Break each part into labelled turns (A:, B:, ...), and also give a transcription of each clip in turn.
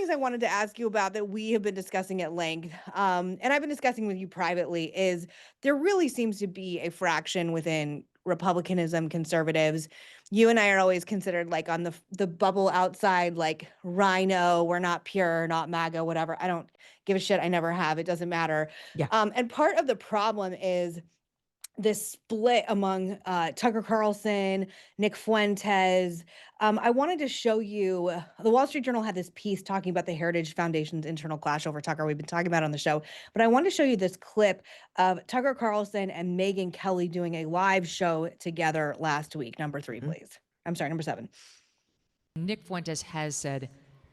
A: things I wanted to ask you about that we have been discussing at length, and I've been discussing with you privately, is there really seems to be a fraction within Republicanism, conservatives. You and I are always considered like on the bubble outside, like rhino. We're not pure, not MAGA, whatever. I don't give a shit. I never have. It doesn't matter.
B: Yeah.
A: And part of the problem is this split among Tucker Carlson, Nick Fuentes. I wanted to show you, the Wall Street Journal had this piece talking about the Heritage Foundation's internal clash over Tucker. We've been talking about it on the show, but I wanted to show you this clip of Tucker Carlson and Megyn Kelly doing a live show together last week. Number 3, please. I'm sorry, number 7.
C: Nick Fuentes has said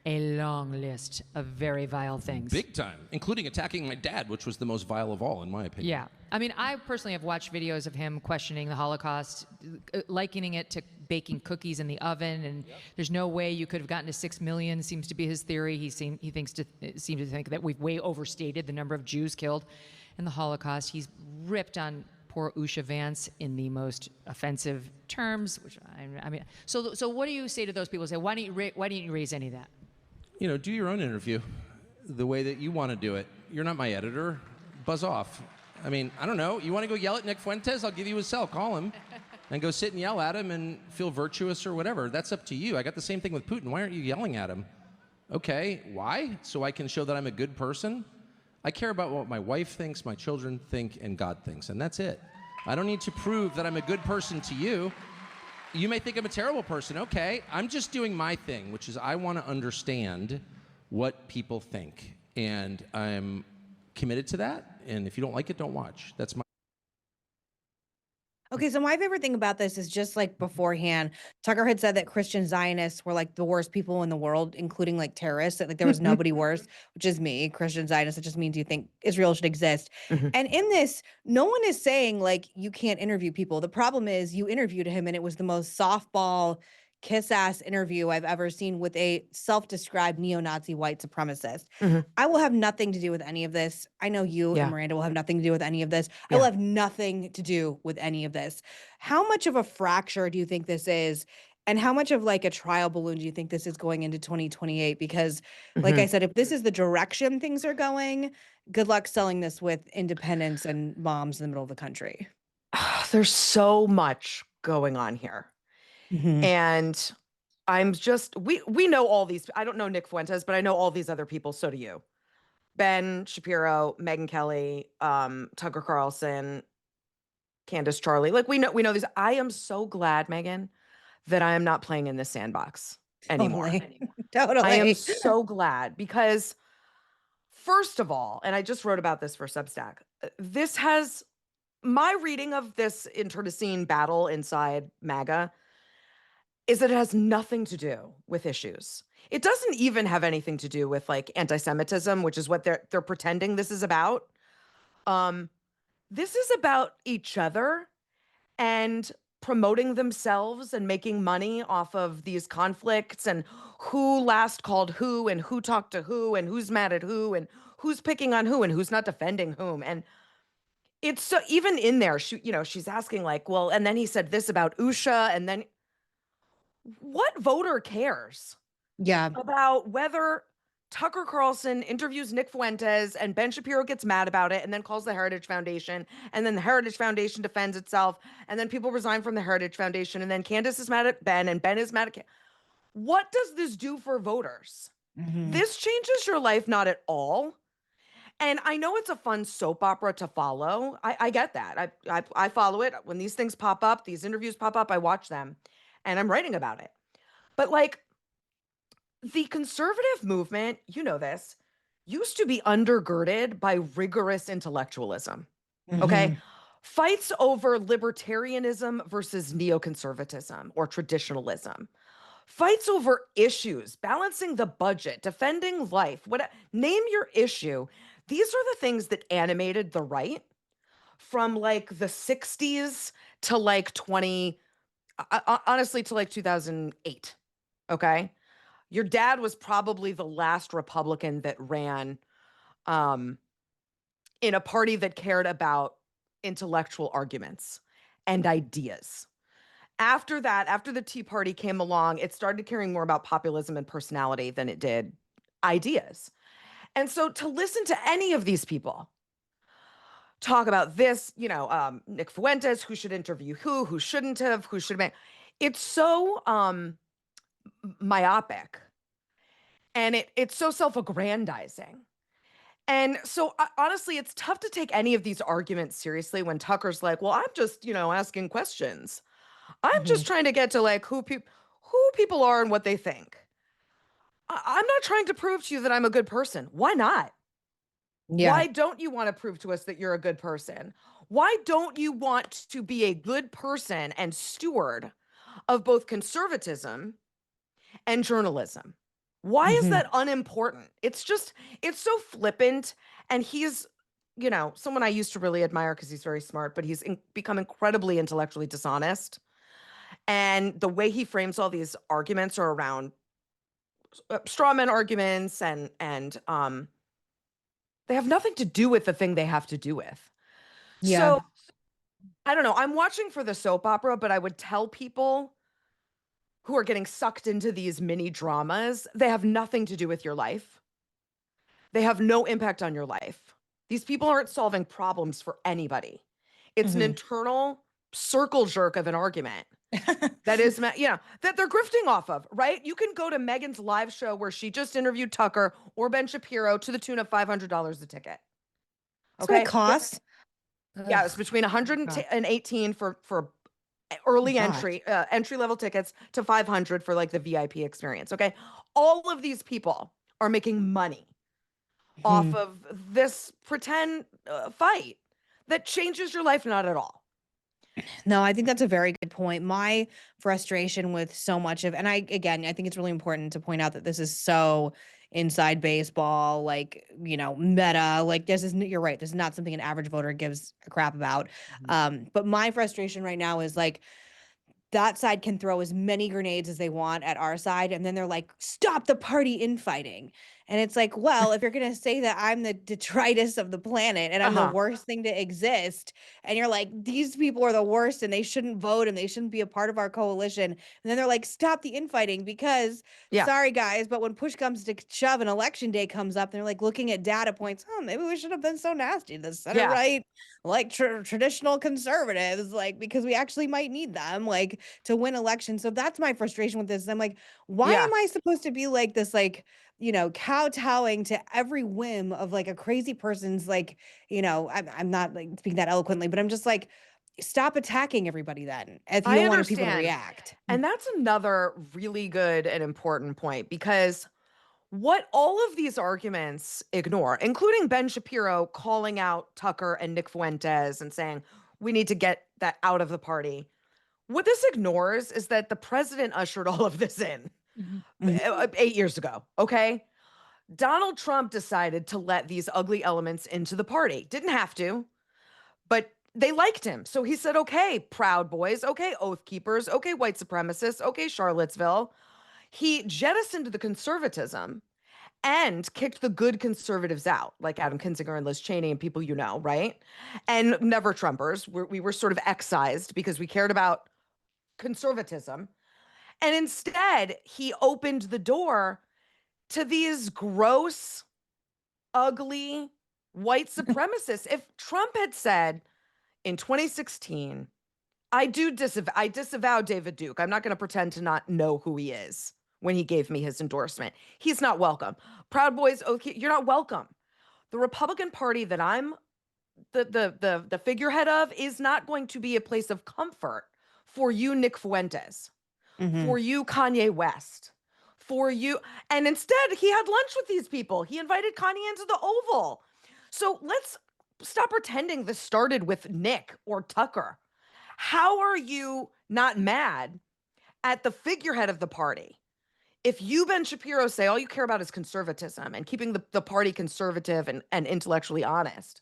C: a long list of very vile things.
D: Big time, including attacking my dad, which was the most vile of all, in my opinion.
C: Yeah. I mean, I personally have watched videos of him questioning the Holocaust, likening it to baking cookies in the oven, and there's no way you could have gotten to 6 million, seems to be his theory. He seems to think that we've way overstated the number of Jews killed in the Holocaust. He's ripped on poor Usha Vance in the most offensive terms, which I mean, so what do you say to those people? Say, why didn't you raise any of that?
D: You know, do your own interview the way that you want to do it. You're not my editor. Buzz off. I mean, I don't know. You want to go yell at Nick Fuentes? I'll give you his cell. Call him and go sit and yell at him and feel virtuous or whatever. That's up to you. I got the same thing with Putin. Why aren't you yelling at him? Okay, why? So I can show that I'm a good person? I care about what my wife thinks, my children think, and God thinks, and that's it. I don't need to prove that I'm a good person to you. You may think I'm a terrible person. Okay, I'm just doing my thing, which is I want to understand what people think. And I'm committed to that. And if you don't like it, don't watch. That's my...
A: Okay, so my favorite thing about this is just like beforehand, Tucker had said that Christian Zionists were like the worst people in the world, including like terrorists, that like there was nobody worse, which is me, Christian Zionist. It just means you think Israel should exist. And in this, no one is saying like you can't interview people. The problem is you interviewed him and it was the most softball kiss-ass interview I've ever seen with a self-described neo-Nazi white supremacist. I will have nothing to do with any of this. I know you and Miranda will have nothing to do with any of this. I will have nothing to do with any of this. How much of a fracture do you think this is? And how much of like a trial balloon do you think this is going into 2028? Because like I said, if this is the direction things are going, good luck selling this with independents and moms in the middle of the country.
B: There's so much going on here. And I'm just, we know all these. I don't know Nick Fuentes, but I know all these other people. So do you. Ben Shapiro, Megyn Kelly, Tucker Carlson, Candace Charlie. Like we know these. I am so glad, Megyn, that I am not playing in this sandbox anymore.
A: Totally.
B: I am so glad because, first of all, and I just wrote about this for Substack, this has, my reading of this internecine battle inside MAGA is that it has nothing to do with issues. It doesn't even have anything to do with like anti-Semitism, which is what they're pretending this is about. This is about each other and promoting themselves and making money off of these conflicts and who last called who and who talked to who and who's mad at who and who's picking on who and who's not defending whom. And it's so, even in there, she's asking like, well, and then he said this about Usha, and then what voter cares about whether Tucker Carlson interviews Nick Fuentes and Ben Shapiro gets mad about it and then calls the Heritage Foundation, and then the Heritage Foundation defends itself, and then people resign from the Heritage Foundation, and then Candace is mad at Ben and Ben is mad at what does this do for voters? This changes your life not at all. And I know it's a fun soap opera to follow. I get that. I follow it. When these things pop up, these interviews pop up, I watch them. And I'm writing about it. But like the conservative movement, you know this, used to be undergirded by rigorous intellectualism. Okay. Fights over libertarianism versus neoconservatism or traditionalism. Fights over issues, balancing the budget, defending life, name your issue. These are the things that animated the right from like the 60s to like honestly, to like 2008. Okay. Your dad was probably the last Republican that ran in a party that cared about intellectual arguments and ideas. After that, after the Tea Party came along, it started caring more about populism and personality than it did ideas. And so to listen to any of these people talk about this, Nick Fuentes, who should interview who shouldn't have, who should have, it's so myopic, and it's so self-aggrandizing. And so honestly, it's tough to take any of these arguments seriously when Tucker's like, well, I'm just, asking questions. I'm
A: Mhm.
B: just trying to get to like who people are and what they think. I'm not trying to prove to you that I'm a good person. Why not?
A: Yeah.
B: Why don't you want to prove to us that you're a good person? Why don't you want to be a good person and steward of both conservatism and journalism? Why is
A: Mhm.
B: that unimportant? It's so flippant. And he's, someone I used to really admire because he's very smart, but he's become incredibly intellectually dishonest. And the way he frames all these arguments are around straw man arguments, and they have nothing to do with the thing they have to do with.
A: Yeah.
B: So I don't know. I'm watching for the soap opera, but I would tell people who are getting sucked into these mini dramas, they have nothing to do with your life. They have no impact on your life. These people aren't solving problems for anybody. It's an
A: Mhm.
B: internal circle jerk of an argument that is, that they're grifting off of, right? You can go to Megyn's live show where she just interviewed Tucker or Ben Shapiro to the tune of $500 a ticket.
A: That's what it
B: Okay.
A: costs.
B: Yeah,
A: Ugh,
B: it's between
C: God.
B: 118 for
A: my
B: early
A: God.
B: entry level tickets to 500 for like the VIP experience. Okay. All of these people are making money off
A: Mhm.
B: of this pretend fight that changes your life not at all.
A: No, I think that's a very good point. My frustration with so much of, and I think it's really important to point out that this is so inside baseball, like, meta, like you're right. This is not something an average voter gives a crap about. But my frustration right now is like, that side can throw as many grenades as they want at our side, and then they're like, stop the party infighting. And it's like, well, if you're gonna say that I'm the detritus of the planet and I'm the
B: Uh-huh.
A: worst thing to exist, and you're like, these people are the worst and they shouldn't vote and they shouldn't be a part of our coalition, and then they're like, stop the infighting because
B: Yeah.
A: sorry guys, but when push comes to shove and election day comes up, they're like looking at data points, oh, maybe we should have been so nasty. The center
B: Yeah.
A: right, like traditional conservatives, like, because we actually might need them, like, to win elections. So that's my frustration with this. I'm like, why
B: Yeah.
A: am I supposed to be like this, like, kowtowing to every whim of like a crazy person's, like, I'm not like speaking that eloquently, but I'm just like, stop attacking everybody then if you
B: I
A: don't want people to
B: understand.
A: react.
B: And that's another really good and important point, because what all of these arguments ignore, including Ben Shapiro calling out Tucker and Nick Fuentes and saying, we need to get that out of the party. What this ignores is that the president ushered all of this in
A: Mhm.
B: 8 years ago. Okay. Donald Trump decided to let these ugly elements into the party. Didn't have to, but they liked him. So he said, okay, Proud Boys. Okay, Oath Keepers. Okay, white supremacists. Okay, Charlottesville. He jettisoned the conservatism and kicked the good conservatives out, like Adam Kinzinger and Liz Cheney and people right? And never Trumpers. We were sort of excised because we cared about conservatism. And instead, he opened the door to these gross, ugly white supremacists. If Trump had said in 2016, I disavow David Duke. I'm not going to pretend to not know who he is when he gave me his endorsement. He's not welcome. Proud Boys, okay, you're not welcome. The Republican Party that I'm the figurehead of is not going to be a place of comfort for you, Nick Fuentes, for
A: Mhm.
B: you, Kanye West, for you. And instead, he had lunch with these people. He invited Kanye into the Oval. So let's stop pretending this started with Nick or Tucker. How are you not mad at the figurehead of the party? If you, Ben Shapiro, say all you care about is conservatism and keeping the party conservative and intellectually honest,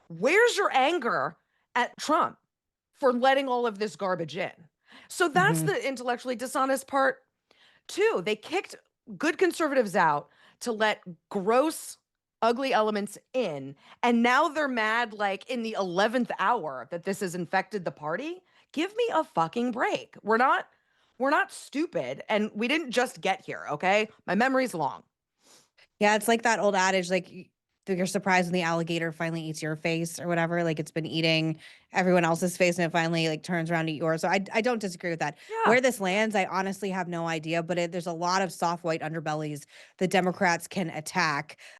B: where's your anger at Trump for letting all of this garbage in? So that's
A: Mhm.
B: the intellectually dishonest part, too. They kicked good conservatives out to let gross, ugly elements in. And now they're mad, like in the 11th hour, that this has infected the party. Give me a fucking break. We're not stupid. And we didn't just get here, okay? My memory's long.
A: Yeah, it's like that old adage, like you're surprised when the alligator finally eats your face or whatever. Like it's been eating everyone else's face and it finally like turns around to eat yours. So I don't disagree with that.
B: Yeah.
A: Where this lands, I honestly have no idea. But there's a lot of soft white underbellies the Democrats can attack.